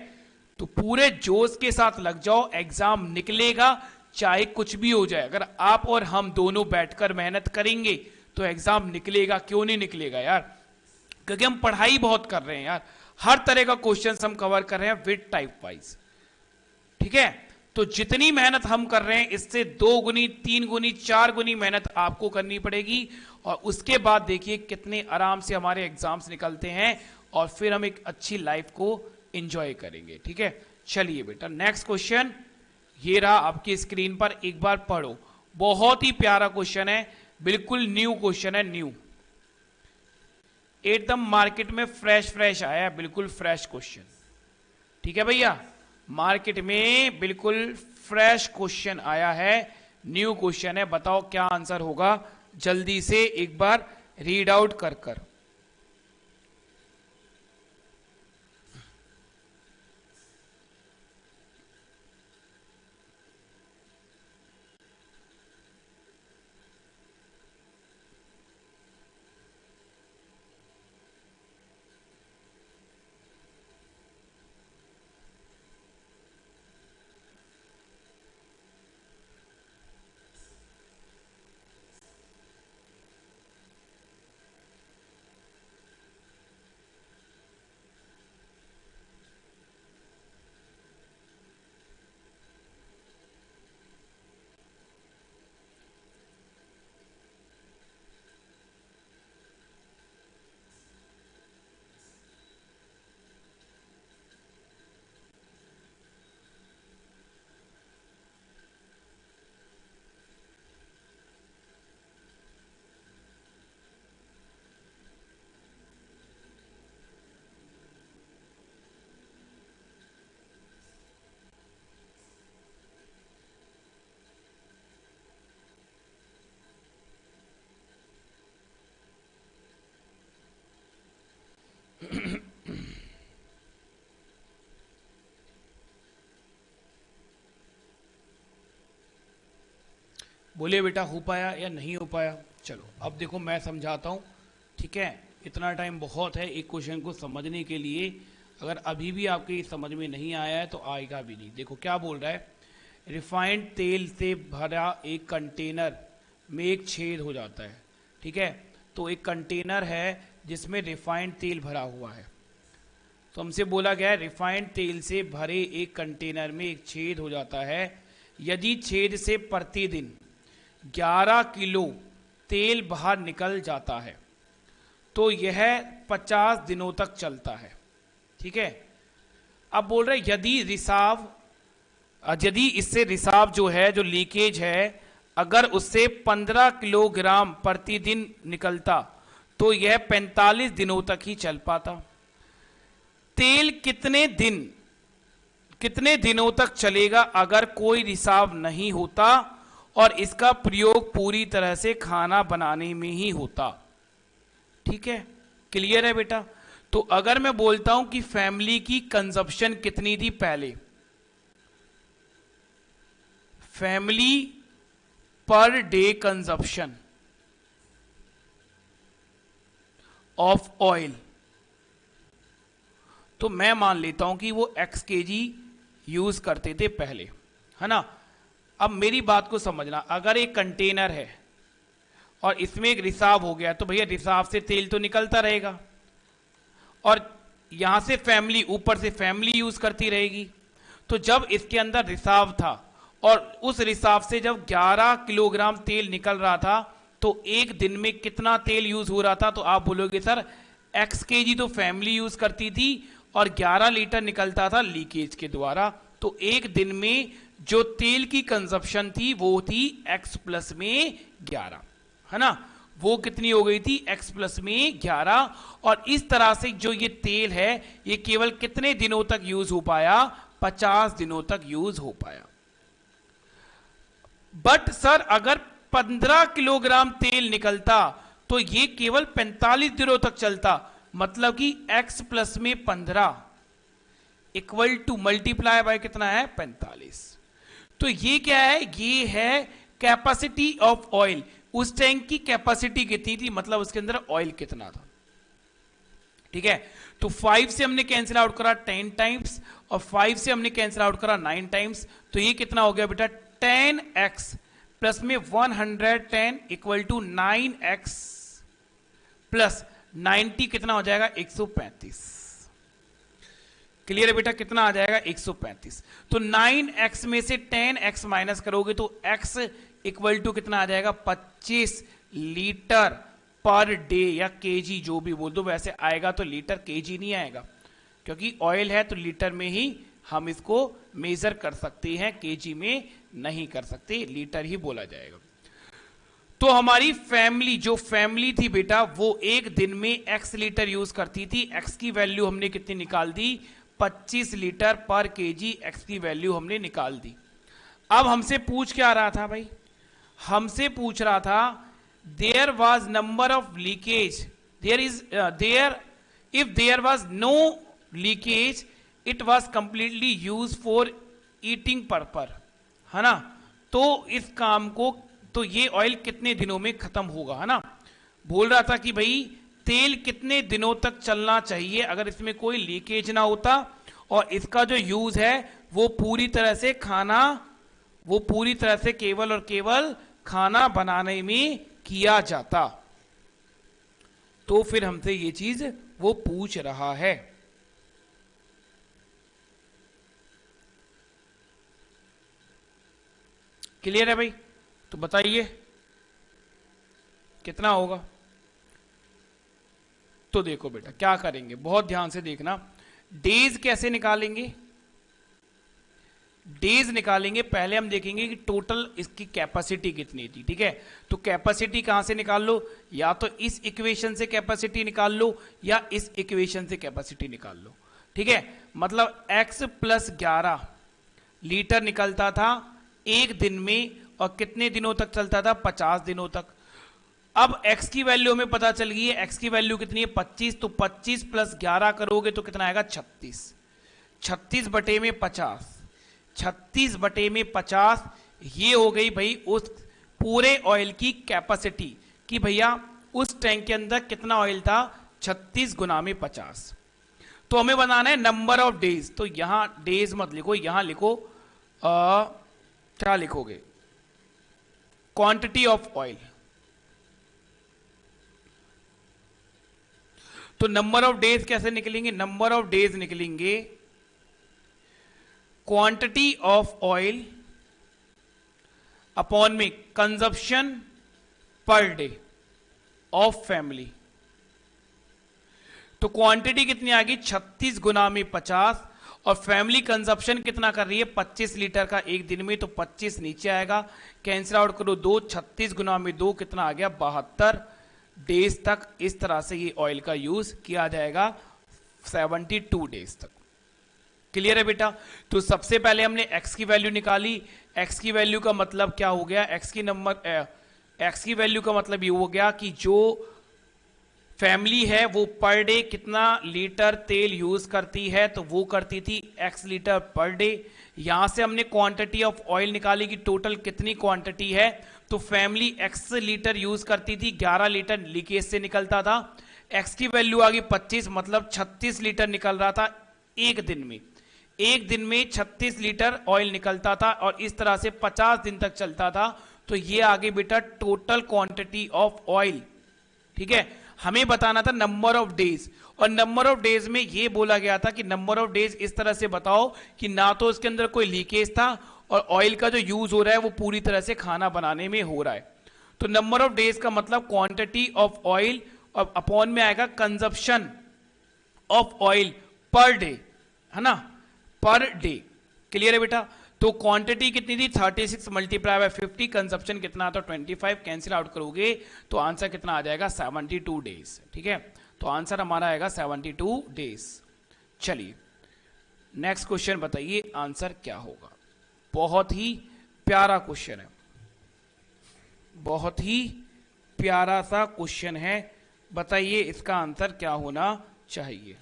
तो पूरे जोश के साथ लग जाओ, एग्जाम निकलेगा चाहे कुछ भी हो जाए। अगर आप और हम दोनों बैठकर मेहनत करेंगे तो एग्जाम निकलेगा। क्यों नहीं निकलेगा यार? क्योंकि हम पढ़ाई बहुत कर रहे हैं यार, हर तरह का क्वेश्चन हम कवर कर रहे हैं विद टाइप वाइज। ठीक है, तो जितनी मेहनत हम कर रहे हैं इससे 2 गुनी, 3 गुनी, 4 गुनी मेहनत आपको करनी पड़ेगी। और उसके बाद देखिए कितने आराम से हमारे एग्जाम्स निकलते हैं और फिर हम एक अच्छी लाइफ को एंजॉय करेंगे। ठीक है, चलिए बेटा नेक्स्ट क्वेश्चन ये रहा आपकी स्क्रीन पर, एक बार पढ़ो। बहुत ही प्यारा क्वेश्चन है, बिल्कुल न्यू क्वेश्चन है, न्यू, एकदम मार्केट में फ्रेश फ्रेश आया है, बिल्कुल फ्रेश क्वेश्चन। ठीक है भैया, मार्केट में बिल्कुल फ्रेश क्वेश्चन आया है, न्यू क्वेश्चन है। बताओ क्या आंसर होगा, जल्दी से एक बार रीड आउट कर कर। बोलिए बेटा, हो पाया या नहीं हो पाया? चलो अब देखो मैं समझाता हूं, ठीक है? इतना टाइम बहुत है एक क्वेश्चन को समझने के लिए। अगर अभी भी आपके समझ में नहीं आया है तो आएगा भी नहीं। देखो क्या बोल रहा है, रिफाइंड तेल से भरा एक कंटेनर में एक छेद हो जाता है, ठीक है? तो एक कंटेनर है जिसमें रिफाइंड तेल भरा हुआ है, तो हमसे बोला गया है रिफाइंड तेल से भरे एक कंटेनर में एक छेद हो जाता है। यदि छेद से प्रतिदिन 11 किलो तेल बाहर निकल जाता है तो यह 50 दिनों तक चलता है, ठीक है? अब बोल रहे यदि इससे रिसाव जो है, जो लीकेज है, अगर उससे 15 किलोग्राम प्रतिदिन निकलता तो यह 45 दिनों तक ही चल पाता। तेल कितने दिनों तक चलेगा अगर कोई रिसाव नहीं होता और इसका प्रयोग पूरी तरह से खाना बनाने में ही होता? ठीक है, क्लियर है बेटा? तो अगर मैं बोलता हूं कि फैमिली की कंजप्शन कितनी थी पहले, family per day consumption of oil, तो मैं मान लेता हूं कि वो x kg यूज करते थे पहले, है ना? अब मेरी बात को समझना, अगर एक कंटेनर है और इसमें एक रिसाव हो गया तो भैया रिसाव से तेल तो निकलता रहेगा और यहां से फैमिली, ऊपर से फैमिली यूज करती रहेगी। तो जब इसके अंदर रिसाव था और उस रिसाव से जब 11 किलोग्राम तेल निकल रहा था तो एक दिन में कितना तेल यूज हो रहा था? तो आप बोलोगे सर x kg तो फैमिली यूज करती थी और 11 लीटर निकलता था लीकेज के द्वारा, तो एक दिन में जो तेल की कंजप्शन थी वो थी x प्लस में 11, है ना? वो कितनी हो गई थी? x प्लस में 11। और इस तरह से जो ये तेल है ये केवल कितने दिनों तक यूज हो पाया? 50 दिनों तक यूज हो पाया। बट सर अगर 15 किलोग्राम तेल निकलता तो ये केवल 45 दिनों तक चलता, मतलब कि x प्लस में 15 इक्वल टू मल्टीप्लाई बाय कितना है? 45। तो ये क्या है? ये है कैपेसिटी ऑफ ऑयल। उस टैंक की कैपेसिटी कितनी थी, मतलब उसके अंदर ऑयल कितना था, ठीक है? तो 5 से हमने कैंसिल आउट करा 10 टाइम्स और 5 से हमने कैंसिल आउट करा 9 टाइम्स, तो ये कितना हो गया बेटा? 10x प्लस में 110 इक्वल टू 9x प्लस 90 कितना हो जाएगा? 135। क्लियर है बेटा? कितना आ जाएगा? 135। तो 9x में से 10x माइनस करोगे तो x इक्वल टू कितना आ जाएगा? 25 लीटर पर डे या केजी, जो भी बोल दो। वैसे आएगा तो लीटर, केजी नहीं आएगा, क्योंकि ऑयल है तो लीटर में ही हम इसको मेजर कर सकते हैं, केजी में नहीं कर सकते, लीटर ही बोला जाएगा। तो हमारी फैमिली, जो फैमिली थी बेटा, वो एक दिन में x लीटर यूज करती थी। x की वैल्यू हमने कितनी निकाल दी? 25 लीटर पर केजी x की वैल्यू हमने निकाल दी। अब हमसे पूछ क्या रहा था भाई? हमसे पूछ रहा था there was number of leakage, if there was no leakage it was completely use for eating purpose, है ना। तो इस काम को, तो ये ऑयल कितने दिनों में खत्म होगा, है ना। बोल रहा था कि भाई तेल कितने दिनों तक चलना चाहिए अगर इसमें कोई लीकेज ना होता, और इसका जो यूज है वो पूरी तरह से केवल और केवल खाना बनाने में किया जाता। तो फिर हमसे ये चीज वो पूछ रहा है। क्लियर है भाई? तो बताइए कितना होगा। तो देखो बेटा क्या करेंगे, बहुत ध्यान से देखना। डेज कैसे निकालेंगे? डेज निकालेंगे, पहले हम देखेंगे कि टोटल इसकी कैपेसिटी कितनी थी, ठीक है। तो कैपेसिटी कहां से निकाल लो? या तो इस इक्वेशन से कैपेसिटी निकाल लो या इस इक्वेशन से कैपेसिटी निकाल लो, ठीक है। मतलब x + 11 लीटर निकलता था एक दिन में, और कितने दिनों तक चलता था? 50 दिनों तक। अब x की वैल्यू हमें पता चल गई है, x की वैल्यू कितनी है? 25। तो 25 + 11 करोगे तो कितना आएगा? 36। 36 बटे में 50, 36 बटे में 50, ये हो गई भाई उस पूरे ऑयल की कैपेसिटी, कि भैया उस टैंक के अंदर कितना ऑयल था? 36 गुना में 50। तो हमें बनाना है नंबर ऑफ डेज। तो यहां डेज मत लिखो, यहां लिखो क्या लिखोगे? Quantity of oil. तो नंबर ऑफ डेज कैसे निकलेंगे? नंबर ऑफ डेज निकलेंगे क्वांटिटी ऑफ ऑयल अपॉन में consumption per day of family. तो क्वांटिटी कितनी आ गई? 36 गुना में 50, और फैमिली कंजप्शन कितना कर रही है? 25 लीटर का एक दिन में। तो 25 नीचे आएगा, कैंसिल आउट करो 2, 36 गुना में 2 कितना आ गया? 72 डेज तक इस तरह से ये ऑयल का यूज किया जाएगा, 72 डेज तक। क्लियर है बेटा? तो सबसे पहले हमने x की वैल्यू निकाली। x की वैल्यू का मतलब क्या हो गया? x की वैल्यू का मतलब ये हो गया कि जो फैमिली है वो पर डे कितना लीटर तेल यूज करती है, तो वो करती थी x लीटर पर डे। यहां से हमने क्वांटिटी ऑफ ऑयल निकाली कि टोटल कितनी क्वांटिटी है। तो फैमिली x लीटर यूज करती थी, 11 लीटर लीकेज से निकलता था। x की वैल्यू आ गई 25, मतलब 36 लीटर निकल रहा था एक दिन में। एक दिन में 36 लीटर ऑयल निकलता था, और इस तरह से 50 दिन तक चलता था। तो ये आगे बेटा टोटल क्वांटिटी ऑफ ऑयल, ठीक है। हमें बताना था नंबर ऑफ डेज, और नंबर ऑफ डेज में ये बोला गया था कि नंबर ऑफ डेज इस तरह से बताओ कि ना तो इसके अंदर कोई लीकेज था, और ऑयल का जो यूज हो रहा है वो पूरी तरह से खाना बनाने में हो रहा है। तो नंबर ऑफ डेज का मतलब क्वांटिटी ऑफ ऑयल, और अपॉन में आएगा consumption of oil per day, है ना, पर डे। क्लियर है बेटा? तो क्वांटिटी कितनी थी? 36 मल्टीप्लाई बाय 50, कंजप्शन कितना था? 25। कैंसिल आउट करोगे तो आंसर कितना आ जाएगा? 72 डेज, ठीक है। तो आंसर हमारा आएगा 72 डेज। चलिए नेक्स्ट क्वेश्चन बताइए आंसर क्या होगा। बहुत ही प्यारा क्वेश्चन है, बहुत ही प्यारा सा क्वेश्चन है। बताइए इसका आंसर क्या होना चाहिए।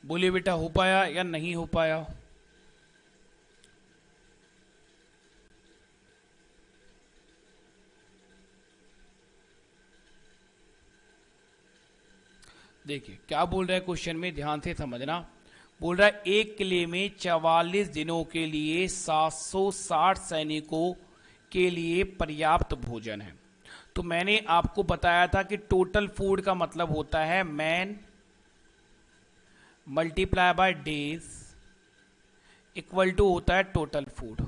बोलिए बेटा, हो पाया या नहीं हो पाया? देखिए क्या बोल रहा है क्वेश्चन में, ध्यान से समझना। बोल रहा है एक किले में 44 दिनों के लिए 760 सैनिकों के लिए पर्याप्त भोजन है। तो मैंने आपको बताया था कि टोटल फूड का मतलब होता है man multiply by days equal to होता है टोटल फूड।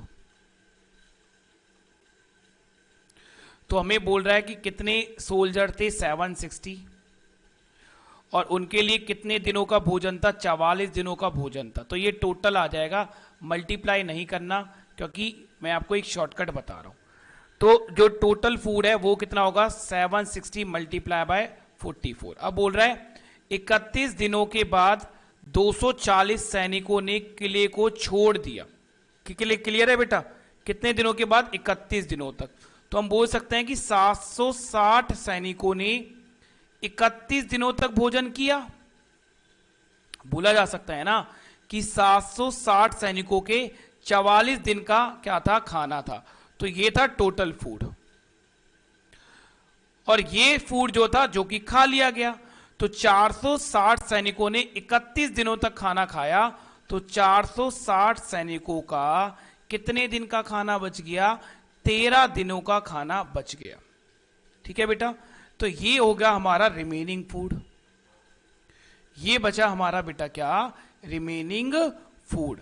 तो हमें बोल रहा है कि कितने सोल्जर थे 760 और उनके लिए कितने दिनों का भोजन था, 44 दिनों का भोजन था। तो ये टोटल आ जाएगा, मल्टीप्लाई नहीं करना क्योंकि मैं आपको एक शॉर्टकट बता रहा हूं। तो जो टोटल फूड है वो कितना होगा 760 मल्टीप्लाई बाय 44। अब बोल रहा है 31 दिनों के बाद 240 सैनिकों ने किले को छोड़ दिया। किले क्लियर है बेटा, कितने दिनों के बाद 31 दिनों तक। तो हम बोल सकते हैं कि 760 सैनिकों ने 31 दिनों तक भोजन किया। बोला जा सकता है ना कि 760 सैनिकों के 44 दिन का क्या था, खाना था। तो ये था टोटल फूड और ये फूड जो था जो कि खा लिया गया। तो 460 सैनिकों ने 31 दिनों तक खाना खाया। तो 460 सैनिकों का कितने दिन का खाना बच गया, 13 दिनों का खाना बच गया। ठीक है बेटा, तो ये हो गया हमारा रिमेनिंग फूड। ये बचा हमारा बेटा क्या, रिमेनिंग फूड।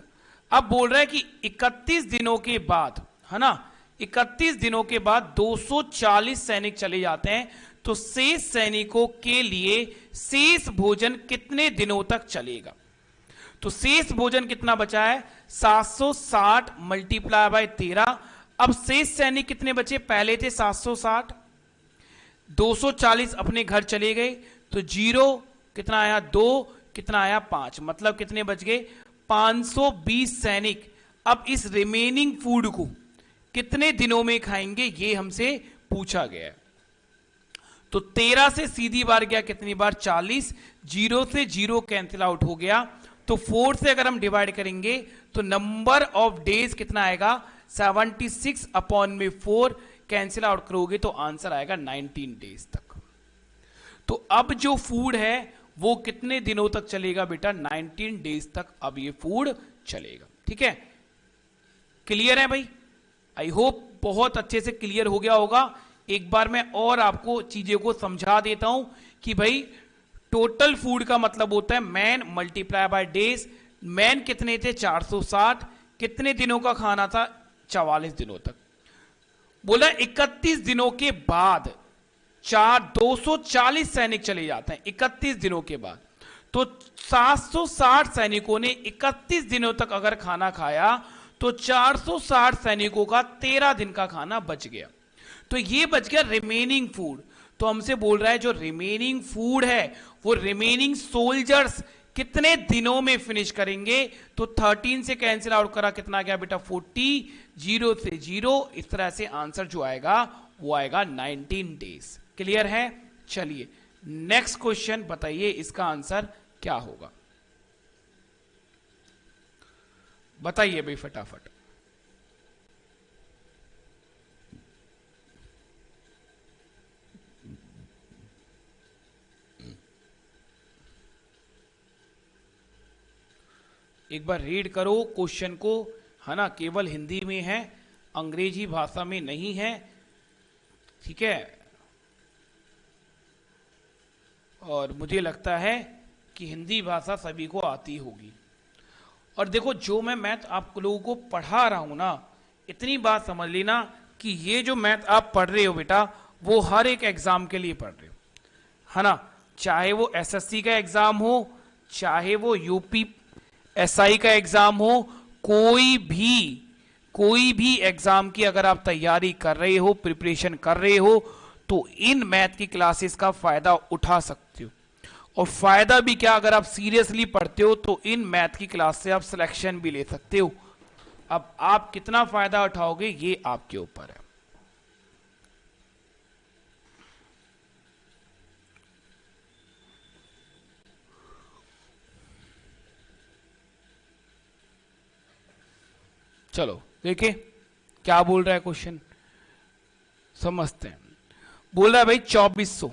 अब बोल रहा है कि 31 दिनों के बाद, है ना, 31 दिनों के बाद 240 सैनिक चले जाते हैं। तो शेष सैनिकों के लिए शेष भोजन कितने दिनों तक चलेगा। तो शेष भोजन कितना बचा है 760 मल्टीप्लाई बाय 13। अब शेष सैनिक कितने बचे, पहले थे 760, 240 अपने घर चले गए। तो 0 कितना आया 2, कितना आया 5, मतलब कितने बच गए 520 सैनिक। अब इस रिमेनिंग फूड को कितने दिनों में खाएंगे ये हमसे पूछा गया है। तो 13 से सीधी बार गया कितनी बार 40, 0 से 0 कैंसिल आउट हो गया। तो 4 से अगर हम डिवाइड करेंगे तो नंबर ऑफ डेज कितना आएगा 76 अपॉन में 4 कैंसिल आउट करोगे तो आंसर आएगा 19 डेज तक। तो अब जो फूड है वो कितने दिनों तक चलेगा बेटा, 19 डेज तक अब ये फूड चलेगा। ठीक है, क्लियर है भाई, आई होप बहुत अच्छे से क्लियर हो गया होगा। एक बार मैं और आपको चीजें को समझा देता हूं कि भाई टोटल फूड का मतलब होता है man multiply by days. Man कितने थे 460, कितने दिनों का खाना था 44 दिनों तक। बोला 31 दिनों के बाद 240 सैनिक चले जाते हैं 31 दिनों के बाद। तो 760 सैनिकों ने 31 दिनों तक अगर खाना खाया तो 460 सैनिकों का 13 दिन का खाना बच गया। तो ये बच गया रिमेनिंग फूड। तो हमसे बोल रहा है जो रिमेनिंग फूड है वो रिमेनिंग सोल्जर्स कितने दिनों में फिनिश करेंगे। तो 13 से कैंसिल आउट करा कितना गया बेटा 40, 0 से 0, इस तरह से आंसर जो आएगा वो आएगा 19 डेज। क्लियर है, चलिए नेक्स्ट क्वेश्चन बताइए इसका आंसर क्या होगा, बताइए भाई फटाफट। एक बार रीड करो क्वेश्चन को, है ना, केवल हिंदी में है, अंग्रेजी भाषा में नहीं है। ठीक है, और मुझे लगता है कि हिंदी भाषा सभी को आती होगी। और देखो जो मैं मैथ आप लोगों को पढ़ा रहा हूं ना, इतनी बात समझ लेना कि ये जो मैथ आप पढ़ रहे हो बेटा वो हर एक एग्जाम के लिए पढ़ रहे हो, है ना, चाहे वो एसएससी का एग्जाम हो, चाहे वो यूपी एसआई का एग्जाम हो, कोई भी एग्जाम की अगर आप तैयारी कर रहे हो, प्रिपरेशन कर रहे हो, तो इन मैथ की क्लासेस का फायदा उठा सकते हो। और फायदा भी क्या, अगर आप सीरियसली पढ़ते हो तो इन मैथ की क्लास से आप सिलेक्शन भी ले सकते हो। अब आप कितना फायदा उठाओगे ये आपके ऊपर है। चलो देखिए क्या बोल रहा है क्वेश्चन, समझते हैं। बोल रहा है भाई 2400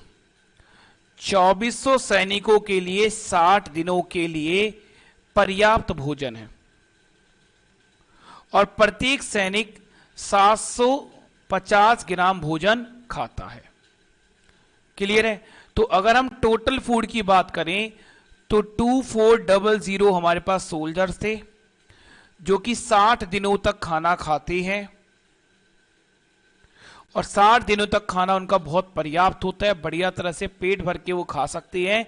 2400 सैनिकों के लिए 60 दिनों के लिए पर्याप्त भोजन है और प्रत्येक सैनिक 750 ग्राम भोजन खाता है। क्लियर है? तो अगर हम टोटल फूड की बात करें तो 2400 हमारे पास सोल्जर्स थे जो कि 60 दिनों तक खाना खाते हैं और 60 दिनों तक खाना उनका बहुत पर्याप्त होता है, बढ़िया तरह से पेट भर के वो खा सकते हैं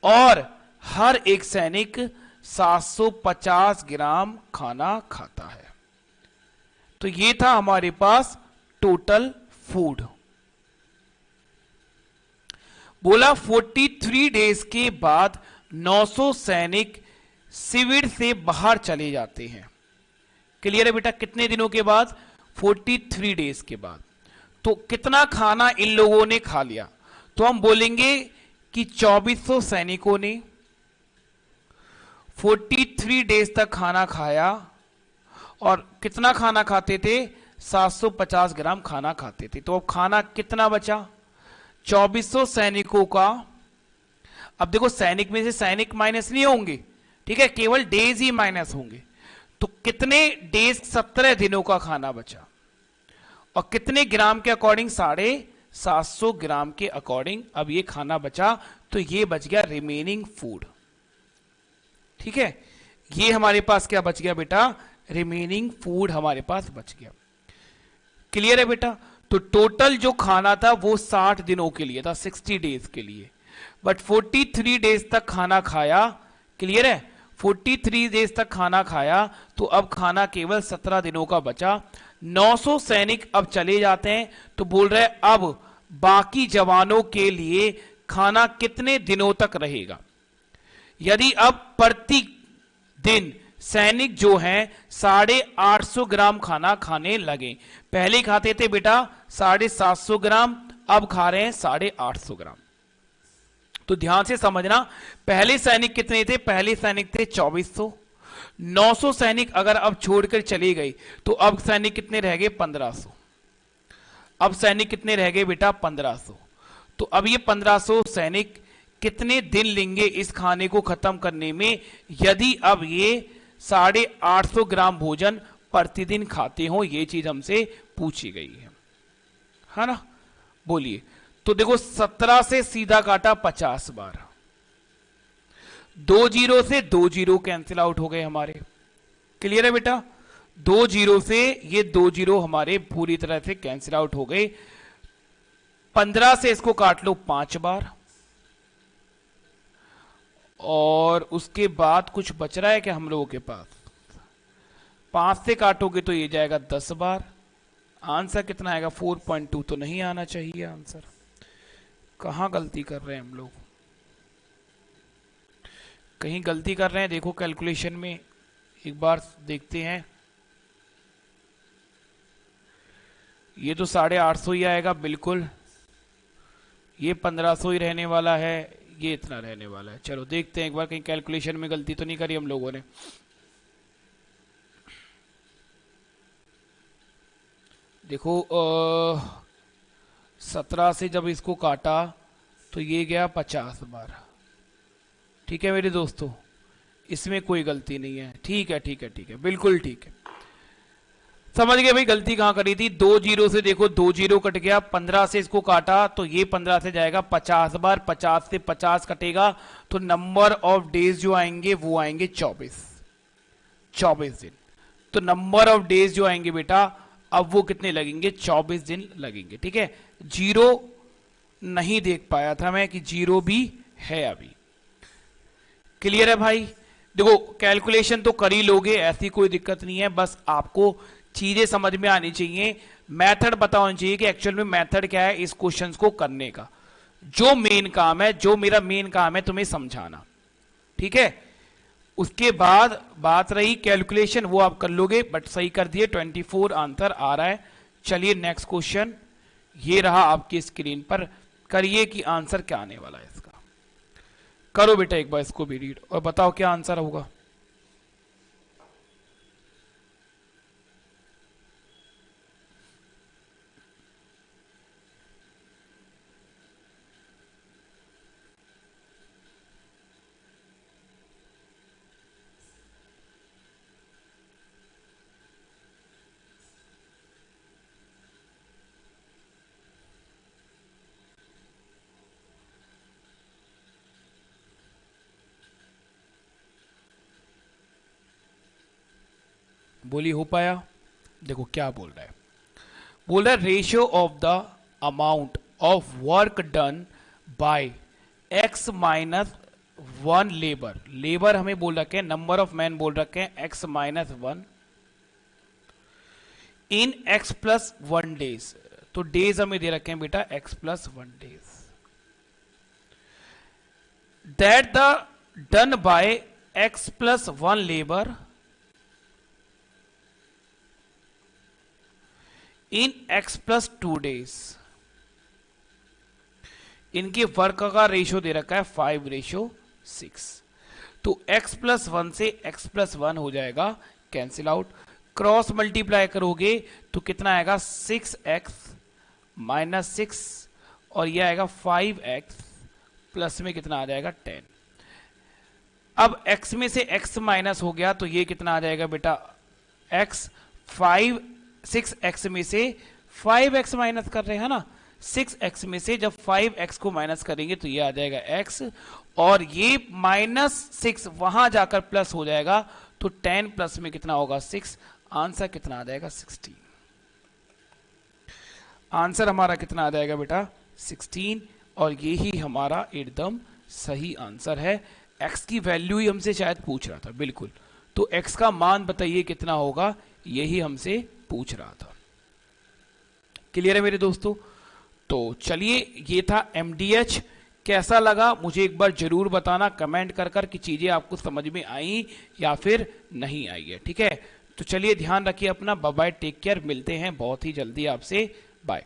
और हर एक सैनिक 750 ग्राम खाना खाता है। तो ये था हमारे पास टोटल फूड। बोला 43 डेज के बाद 900 सैनिक शिविर से बाहर चले जाते हैं। क्लियर है बेटा? कितने दिनों के बाद? 43 डेज के बाद। तो कितना खाना इन लोगों ने खा लिया? तो हम बोलेंगे कि 2400 सैनिकों ने 43 डेज तक खाना खाया और कितना खाना खाते थे? 750 ग्राम खाना खाते थे। तो अब खाना कितना बचा? 2400 सैनिकों का। अब देखो सैनिक में से सैनिक माइनस नहीं होंगे, ठीक है, केवल डेज ही माइनस होंगे। तो कितने डेज? 17 दिनों का खाना बचा और कितने ग्राम के अकॉर्डिंग? 750 ग्राम के अकॉर्डिंग अब ये खाना बचा। तो ये बच गया रिमेनिंग फूड। ठीक है, ये हमारे पास क्या बच गया बेटा? रिमेनिंग फूड हमारे पास बच गया। क्लियर है बेटा? तो टोटल जो खाना था वो 60 दिनों के लिए था, 60 डेज के लिए, बट 43 डेज तक खाना खाया। क्लियर है? 43 डेज तक खाना खाया तो अब खाना केवल 17 दिनों का बचा। 900 सैनिक अब चले जाते हैं तो बोल रहे अब बाकी जवानों के लिए खाना कितने दिनों तक रहेगा। यदि अब प्रति दिन सैनिक जो हैं 850 ग्राम खाना खाने लगे, पहले खाते थे बेटा 750 ग्राम, अब खा रहे हैं 850 ग्राम। तो ध्यान से समझना, पहले सैनिक कितने थे? पहले सैनिक थे 2400। 900 सैनिक अगर अब छोड़कर चले गए तो अब सैनिक कितने रह गए? 1500। अब सैनिक कितने रह गए बेटा? 1500। तो अब ये 1500 सैनिक कितने दिन लेंगे इस खाने को खत्म करने में, यदि अब ये 850 ग्राम भोजन प्रतिदिन खाते हो? ये चीज हमसे पूछी गई है ना? बोलिए। तो देखो 17 से सीधा काटा 50 बार, 2 जीरो से 2 जीरो कैंसिल आउट हो गए हमारे। क्लियर है बेटा? 2 जीरो से ये 2 जीरो हमारे पूरी तरह से कैंसिल आउट हो गए। 15 से इसको काट लो 5 बार और उसके बाद कुछ बच रहा है क्या हम लोगों के पास? 5 से काटोगे तो ये जाएगा 10 बार। आंसर कितना आएगा? 4.2 तो नहीं आना चाहिए आंसर। कहां गलती कर रहे हैं हम लोग? कहीं गलती कर रहे हैं, देखो कैलकुलेशन में एक बार देखते हैं। ये तो 850 ही आएगा बिल्कुल, ये 1500 ही रहने वाला है, ये इतना रहने वाला है। चलो देखते हैं एक बार, कहीं कैलकुलेशन में गलती तो नहीं करी हम लोगों ने। देखो 17 से जब इसको काटा तो ये गया 50 बार। ठीक है मेरे दोस्तों, इसमें कोई गलती नहीं है। ठीक है ठीक है ठीक है, बिल्कुल ठीक है। समझ गए भाई गलती कहां करी थी? 2 जीरो से देखो 2 जीरो कट गया, 15 से इसको काटा तो ये 15 से जाएगा 50 बार, 50 से 50 कटेगा तो नंबर ऑफ डेज जो आएंगे वो आएंगे 24 दिन। तो नंबर ऑफ डेज जो आएंगे बेटा अब वो कितने लगेंगे? 24 दिन लगेंगे। ठीक है, जीरो नहीं देख पाया था मैं कि जीरो भी है अभी। क्लियर है भाई? देखो कैलकुलेशन तो कर ही लोगे, ऐसी कोई दिक्कत नहीं है, बस आपको चीजें समझ में आनी चाहिए, मेथड पता होना चाहिए कि एक्चुअल में मेथड क्या है इस क्वेश्चंस को करने का। जो मेन काम है, जो मेरा मेन काम है तुम्हें समझाना। ठीक है, उसके बाद बात रही कैलकुलेशन, वो आप कर लोगे, बट सही कर दिए, 24 आंसर आ रहा है। चलिए नेक्स्ट क्वेश्चन ये रहा आपकी स्क्रीन पर, करिए कि आंसर क्या आने वाला है इसका। करो बेटा एक बार इसको भी रीड और बताओ क्या आंसर होगा। बोली हो पाया? देखो क्या बोल रहा है, बोल रहा है ratio of the amount of work done by x minus one labour. Labour हमें बोल रखे हैं, नंबर ऑफ मैन बोल रखे हैं x minus one in x plus one days. तो डेज हमें दे रखे हैं बेटा x plus one days. That the done by x plus one labour in x plus two days. इनके वर्क का रेशियो दे रखा है 5:6। तो x प्लस वन से x प्लस वन हो जाएगा कैंसिल आउट, क्रॉस मल्टीप्लाई करोगे तो कितना आएगा 6x माइनस 6 और यह आएगा 5x प्लस में कितना आ जाएगा 10। अब x में से x माइनस हो गया तो ये कितना आ जाएगा बेटा x, 6x में से 5x माइनस कर रहे हैं ना, 6x में से जब 5x को माइनस करेंगे तो ये आ जाएगा x और ये -6 वहां जाकर प्लस हो जाएगा तो 10 प्लस में कितना होगा 6। आंसर कितना आ जाएगा 16। आंसर हमारा कितना आ जाएगा बेटा 16 और ये ही हमारा एकदम सही आंसर है। x की वैल्यू ही हमसे शायद पूछ रहा था, बिल्कुल। तो x का मान बताइए कितना होगा, यही हमसे पूछ रहा था। क्लियर है मेरे दोस्तों? तो चलिए ये था MDH। कैसा लगा मुझे एक बार जरूर बताना कमेंट कर कि चीजें आपको समझ में आई या फिर नहीं आई है, ठीक है? तो चलिए ध्यान रखिए अपना, बाय बाय, टेक केयर, मिलते हैं बहुत ही जल्दी आपसे, बाय।